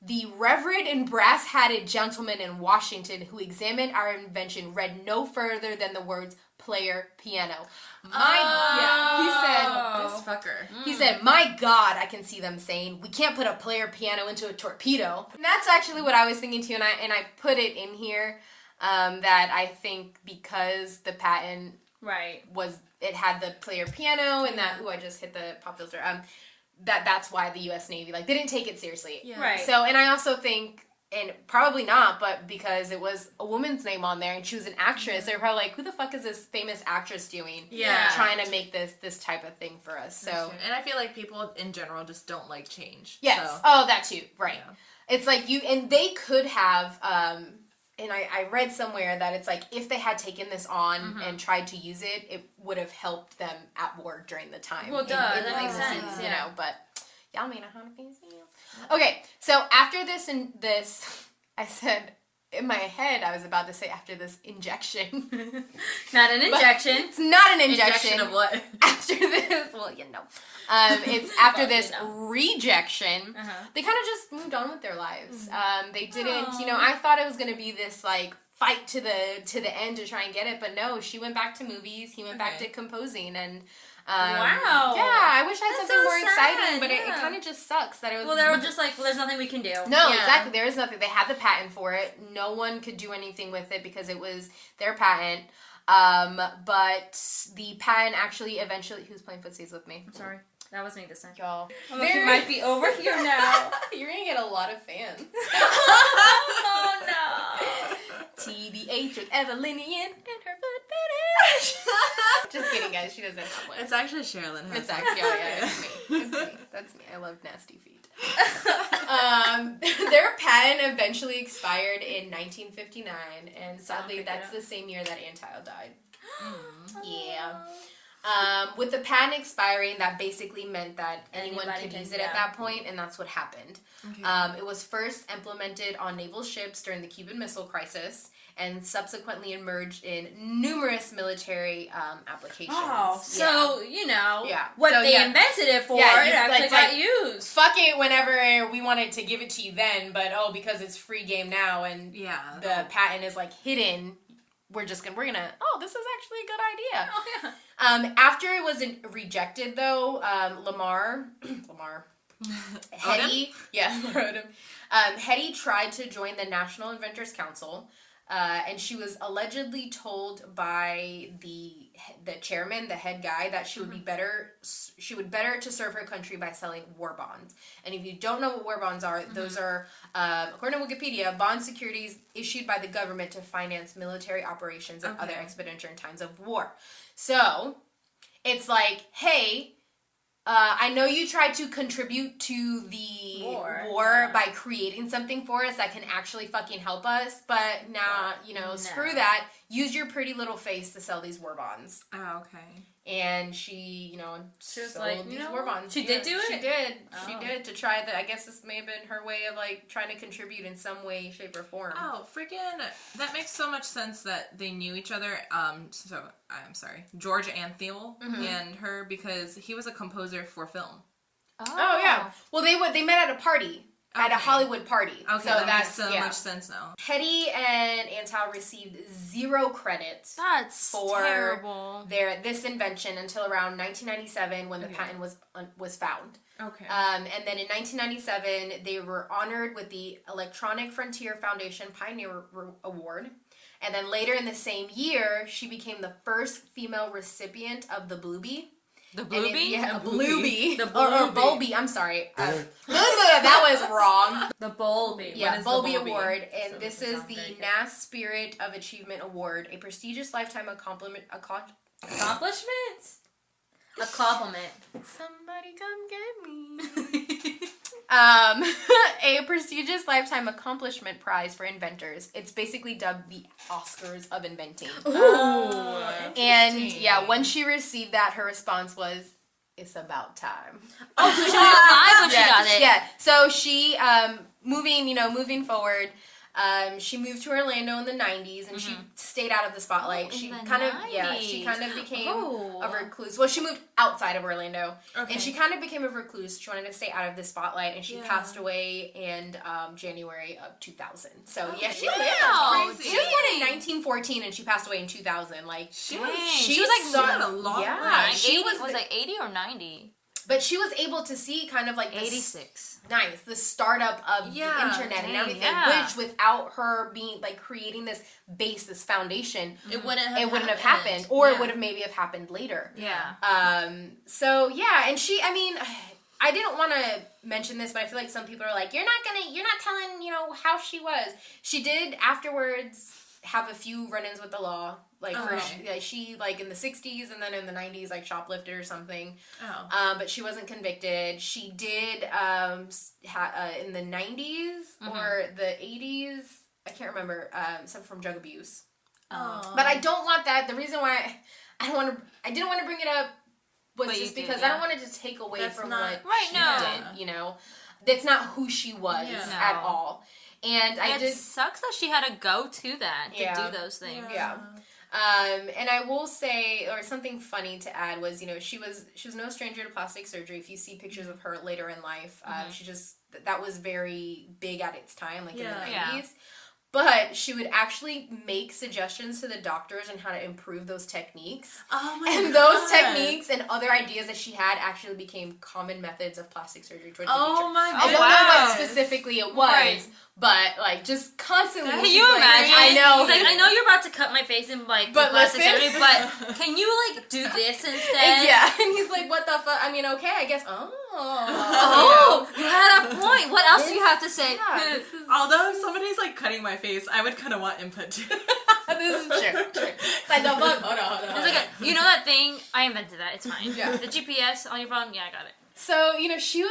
The reverend and brass-hatted gentleman in Washington who examined our invention read no further than the words player piano. This fucker. He said, my God, I can see them saying, we can't put a player piano into a torpedo. And that's actually what I was thinking too, and I put it in here, that I think because the patent it had the player piano, and that, I just hit the pop filter, that's why the U.S. Navy, like, they didn't take it seriously. Yeah. Right. So, and I also think, and probably not, but because it was a woman's name on there and she was an actress, they were probably like, who the fuck is this famous actress doing? Yeah. Trying to make this type of thing for us. So, and I feel like people in general just don't like change. Yes. So. Oh, that too. Right. Yeah. It's like and they could have, and I read somewhere that it's like, if they had taken this on and tried to use it, it would have helped them at war during the time. Well, that makes sense. You know, but y'all may not have a Okay, so after this, I said, in my head, I was about to say after this injection. Not an injection. It's not an injection. Injection of what? After this, well, you know. It's after this rejection. They kind of just moved on with their lives. They didn't, I thought it was going to be this, like, fight to the end to try and get it, but no, she went back to movies, he went back to composing, and wow. Yeah, I wish I had something more exciting, but it yeah. kind of just sucks that it was... Well, they were just like, well, there's nothing we can do. No, exactly. There is nothing. They had the patent for it. No one could do anything with it because it was their patent. But the patent actually eventually... Who's playing footsies with me? I'm sorry. That was me this time. Y'all. You might be over here now. You're going to get a lot of fans. Oh, no. TBH with Evelyn and her foot fetish. Just kidding, guys. She doesn't have one. It's actually Sherilyn. It's actually, it's me. That's me. I love nasty feet. Their patent eventually expired in 1959, and sadly, that's the same year that Antal died. Yeah. With the patent expiring, that basically meant that anyone could use it at that point, and that's what happened. Okay. It was first implemented on naval ships during the Cuban Missile Crisis, and subsequently emerged in numerous military applications. Oh, so, what they invented it for, it actually got used. Fuck it whenever we wanted to give it to you then, but because it's free game now, and the patent is, like, hidden, we're gonna, this is actually a good idea. Oh, yeah. After it was rejected, though, Lamarr, Hedy, Hedy tried to join the National Inventors Council, and she was allegedly told by the chairman, the head guy, that she would be better to serve her country by selling war bonds. And if you don't know what war bonds are, those are, according to Wikipedia, bond securities issued by the government to finance military operations and other expenditure in times of war. So, it's like, hey, I know you tried to contribute to the war by creating something for us that can actually fucking help us, but now, screw that. Use your pretty little face to sell these war bonds. Oh, okay. And she, you know, she was like, you know, war bonds. She did do it? She did. Oh. She did, to try I guess this may have been her way of, like, trying to contribute in some way, shape, or form. Oh, freaking, that makes so much sense that they knew each other. So, I'm sorry, George Antheil and her, because he was a composer for film. Oh yeah. Well, they met at a party. At a Hollywood party. Okay, so that makes so much sense now. Hedy and Antheil received 0 credit for terrible. This invention until around 1997 when the patent was found. Okay. And then in 1997 they were honored with the Electronic Frontier Foundation Pioneer Award. And then later in the same year, she became the first female recipient of the Bluebee. The Bluebee? Yeah, Bluebee. Or Bulbee, I'm sorry. That was wrong. The Bulbee. Yeah, Bulbee Award. And so this is the NAS Spirit of Achievement Award, a prestigious lifetime accomplishment. A compliment. Somebody come get me. A prestigious lifetime accomplishment prize for inventors. It's basically dubbed the Oscars of inventing. Ooh. And yeah, when she received that, her response was, "It's about time." Oh, so she was alive when she got it. Yeah. So she, moving forward, she moved to Orlando in the 90s, and she stayed out of the spotlight. She kind of became a recluse. Well, she moved outside of Orlando, and she kind of became a recluse. She wanted to stay out of the spotlight, and she passed away in January of 2000. So yeah, she lived. She was born in 1914, and she passed away in 2000. Like she was like a long life. She was like 80 or 90. But she was able to see kind of like 86. Nice. The startup of the internet and everything, which without her being like creating this base, this foundation, it wouldn't have happened. Or it would have maybe have happened later. Yeah. So yeah, and she, I mean, I didn't want to mention this, but I feel like some people are like, you're not telling, how she was. She did afterwards have a few run-ins with the law. Like she like in the 60s and then in the 90s like shoplifted or something. But she wasn't convicted. She did in the 90s or the 80s, I can't remember, something from drug abuse. But I don't want that. The reason why I didn't want to bring it up was just because I don't want it to take away from what she did, That's not who she was at all. And it sucks that she had to go to that to do those things. Yeah. And I will say, or something funny to add was, she was no stranger to plastic surgery. If you see pictures of her later in life, that was very big at its time, like in the 90s. But she would actually make suggestions to the doctors on how to improve those techniques. Oh my God. And those techniques and other ideas that she had actually became common methods of plastic surgery towards the future. Oh my God. I don't know what specifically it was, but like just constantly. Can you imagine? I know. He's like, I know you're about to cut my face and like plastic surgery, but can you like do this instead? Yeah. And he's like, what the fuck? I mean, okay, I guess. You had a point. What else do you have to say? Yeah, although if somebody's like cutting my face, I would kind of want input too. This is true. Like the fuck. Hold on. It's like you know that thing? I invented that. It's fine. Yeah. The GPS on your phone. Yeah, I got it. So she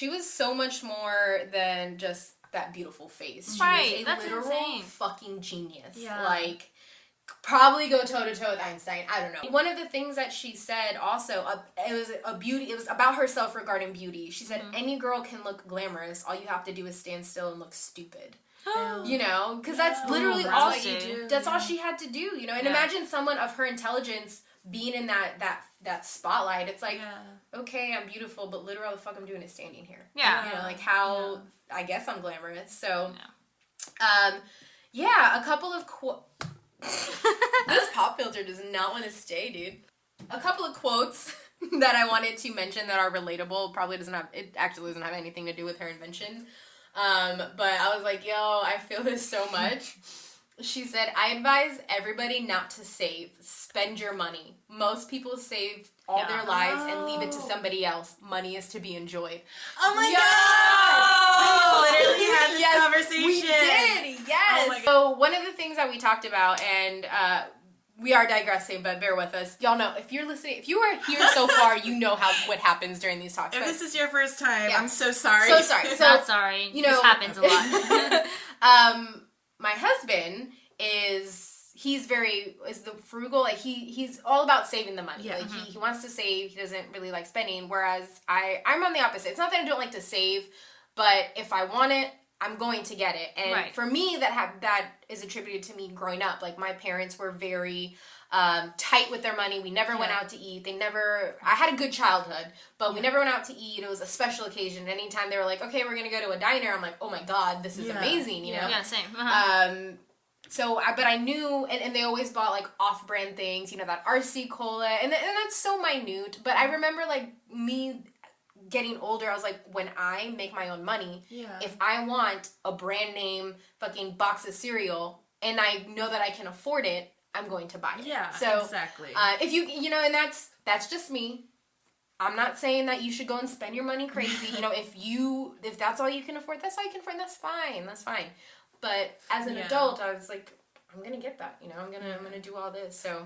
was so much more than just that beautiful face. She was a literal fucking genius. Yeah. Like. Probably go toe-to-toe with Einstein. I don't know. One of the things that she said also, it was about herself regarding beauty. She said, any girl can look glamorous. All you have to do is stand still and look stupid. Because that's literally all you do. That's all she had to do, And imagine someone of her intelligence being in that spotlight. It's like, okay, I'm beautiful, but literally all the fuck I'm doing is standing here. Yeah. Like how, I guess I'm glamorous. So, a couple of this pop filter does not want to stay, dude. A couple of quotes that I wanted to mention that are relatable. It actually doesn't have anything to do with her invention. But I was like, yo, I feel this so much. She said, I advise everybody not to save. Spend your money. Most people save all their lives and leave it to somebody else. Money is to be enjoyed. Oh my God! We literally had this conversation. We did, yes. Oh so one of the things that we talked about, and we are digressing, but bear with us. Y'all know, if you're listening, if you are here so far, you know what happens during these talks. If this is your first time, I'm so sorry. So sorry. So, not sorry. This happens a lot. My husband he's is the frugal, like he's all about saving the money. Yeah. Like he wants to save, he doesn't really like spending, whereas I'm on the opposite. It's not that I don't like to save, but if I want it, I'm going to get it. And for me, that is attributed to me growing up. Like my parents were very tight with their money. We never went out to eat. I had a good childhood, but we never went out to eat. It was a special occasion. Anytime they were like, okay, we're going to go to a diner, I'm like, oh my God, this is amazing, you know? Yeah, same. But I knew, and they always bought like off-brand things, you know, that RC Cola, and that's so minute. But I remember like me getting older, I was like, when I make my own money, if I want a brand name fucking box of cereal and I know that I can afford it, I'm going to buy it. Yeah, so, exactly. If you know, and that's just me. I'm not saying that you should go and spend your money crazy. You know, if that's all you can afford, that's all you can afford. That's fine. That's fine. But as an adult, I was like, I'm gonna get that. You know, I'm gonna do all this. So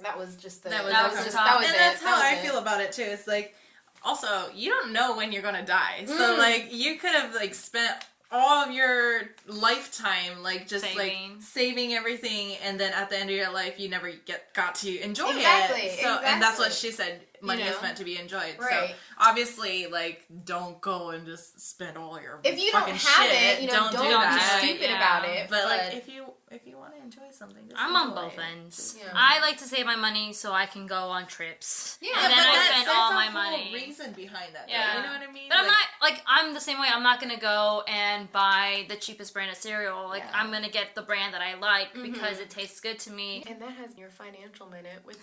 that was just that was it. And that's how I feel about it too. It's like, also, you don't know when you're gonna die. So like, you could have like spent all of your lifetime like just saving everything, and then at the end of your life you never got to enjoy it. So and that's what she said, money is meant to be enjoyed. Right. So obviously, like, don't go and just spend all your if you fucking don't have shit. it, you know, don't be stupid about it. But like, if you want to enjoy something, just I'm on both ends. I like to save my money so I can go on trips. Yeah, and then I spend all my money. money. Reason behind that. Yeah, you know what I mean. But I'm not I'm the same way. I'm not gonna go and buy the cheapest brand of cereal. Like I'm gonna get the brand that I like because it tastes good to me. And that has your financial minute with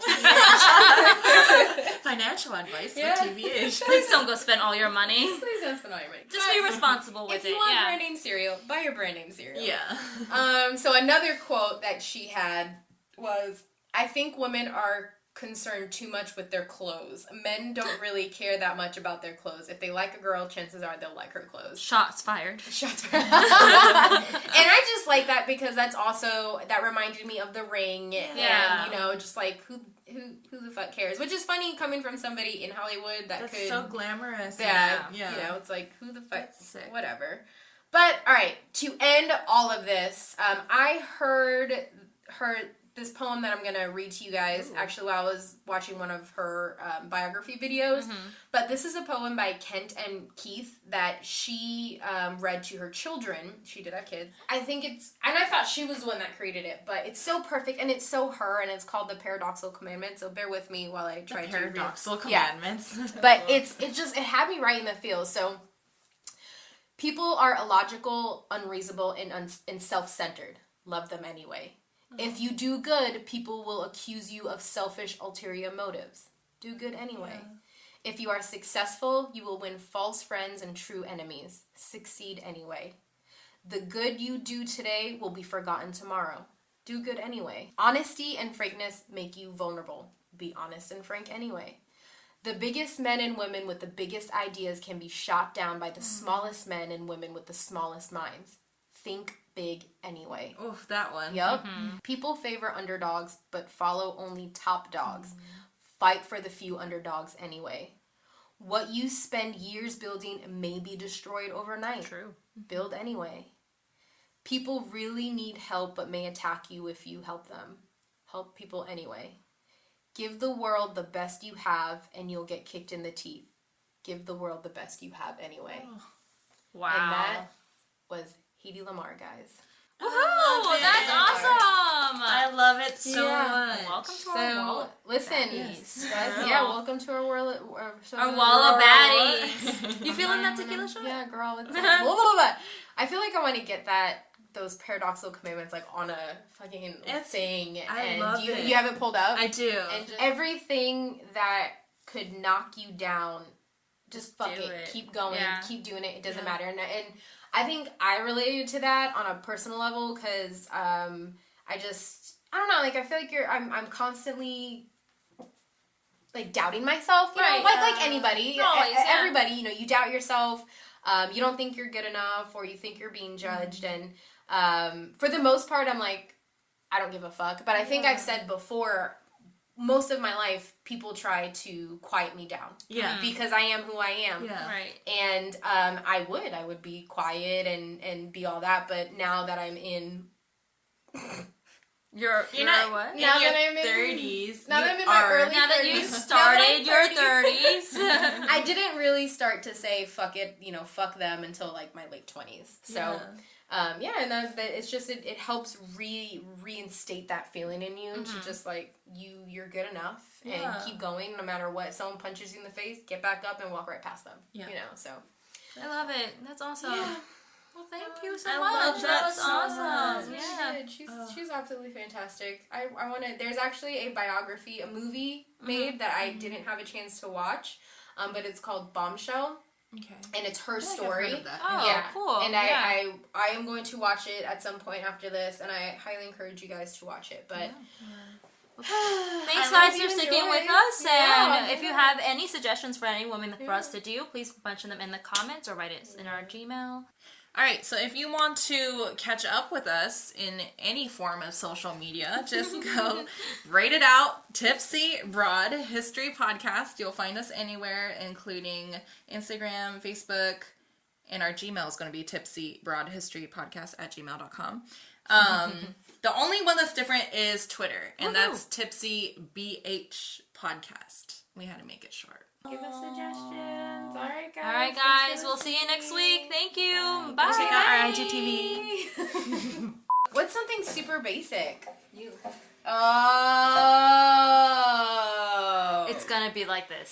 financial advice with TBH. Please don't go spend all your money. Please don't spend all your money. Just be responsible with it. If you want brand name cereal, buy your brand name cereal. Yeah. So another quote that she had was, I think women are concerned too much with their clothes. Men don't really care that much about their clothes. If they like a girl, chances are they'll like her clothes. Shots fired. Shots fired. And I just like that because that reminded me of The Ring. Yeah. And, you know, just like, who the fuck cares? Which is funny coming from somebody in Hollywood that's so glamorous. Yeah. You know, it's like, who the fuck? Whatever. But, all right, to end all of this, I heard this poem that I'm going to read to you guys, actually, while I was watching one of her biography videos. But this is a poem by Kent and Keith that she read to her children. She did have kids. I think and I thought she was the one that created it, but it's so perfect, and it's so her, and it's called The Paradoxical Commandment, so bear with me while I try to read. Paradoxical Commandments. But it had me right in the feels, so... People are illogical, unreasonable, and self-centered. Love them anyway. If you do good, people will accuse you of selfish, ulterior motives. Do good anyway. Yeah. If you are successful, you will win false friends and true enemies. Succeed anyway. The good you do today will be forgotten tomorrow. Do good anyway. Honesty and frankness make you vulnerable. Be honest and frank anyway. The biggest men and women with the biggest ideas can be shot down by the smallest men and women with the smallest minds. Think big anyway. Oh, that one. Yep. People favor underdogs, but follow only top dogs. Fight for the few underdogs anyway. What you spend years building may be destroyed overnight. True. Build anyway. People really need help, but may attack you if you help them. Help people anyway. Give the world the best you have, and you'll get kicked in the teeth. Give the world the best you have anyway. Oh. Wow. And that was Hedy Lamarr, guys. Woohoo! That's awesome! I love it so much. Welcome to our wall of listen, welcome to our world. Our wall of baddies. You feeling that tequila shot? Yeah, girl. It's like, I feel like I want to get those paradoxical commandments like on a fucking thing. I love it. You have it pulled up? I do. And everything that could knock you down, just fuck it. Keep going. Yeah. Keep doing it. It doesn't matter. And I think I related to that on a personal level because I don't know. Like I feel like I'm constantly like doubting myself. You know, like anybody, everybody. You know, you doubt yourself. You don't think you're good enough, or you think you're being judged, and for the most part, I'm like, I don't give a fuck. But I think I've said before, most of my life, people try to quiet me down. Yeah. Because I am who I am. Yeah. Right. And I would be quiet and be all that. But now that I'm in You're not what? In your 30s. Now that I'm in my early 30s. Now that you started your 30s. I didn't really start to say fuck it, fuck them until like my late 20s. So, and that it's just, it helps reinstate that feeling in you to just like, you're good enough and keep going no matter what. If someone punches you in the face, get back up and walk right past them. So. I love it. That's awesome. Yeah. Well, thank you so much. much. That was awesome. Yeah. She's absolutely fantastic. I want to, there's actually a biography, a movie made that I didn't have a chance to watch, but it's called Bombshell. Okay. And it's her story. I've heard of that. Oh, cool. And I am going to watch it at some point after this, and I highly encourage you guys to watch it. But thanks guys for sticking with us, and if you have any suggestions for any woman for us to do, please mention them in the comments or write it in our Gmail. Alright, so if you want to catch up with us in any form of social media, just go rate it out, Tipsy Broad History Podcast. You'll find us anywhere, including Instagram, Facebook, and our Gmail is going to be tipsybroadhistorypodcast@gmail.com. The only one that's different is Twitter, and that's Tipsy BH Podcast. We had to make it short. Give us suggestions. All right, guys. We'll see you next week. Thank you. Bye. Check out our IGTV. What's something super basic? You. Oh. It's gonna be like this.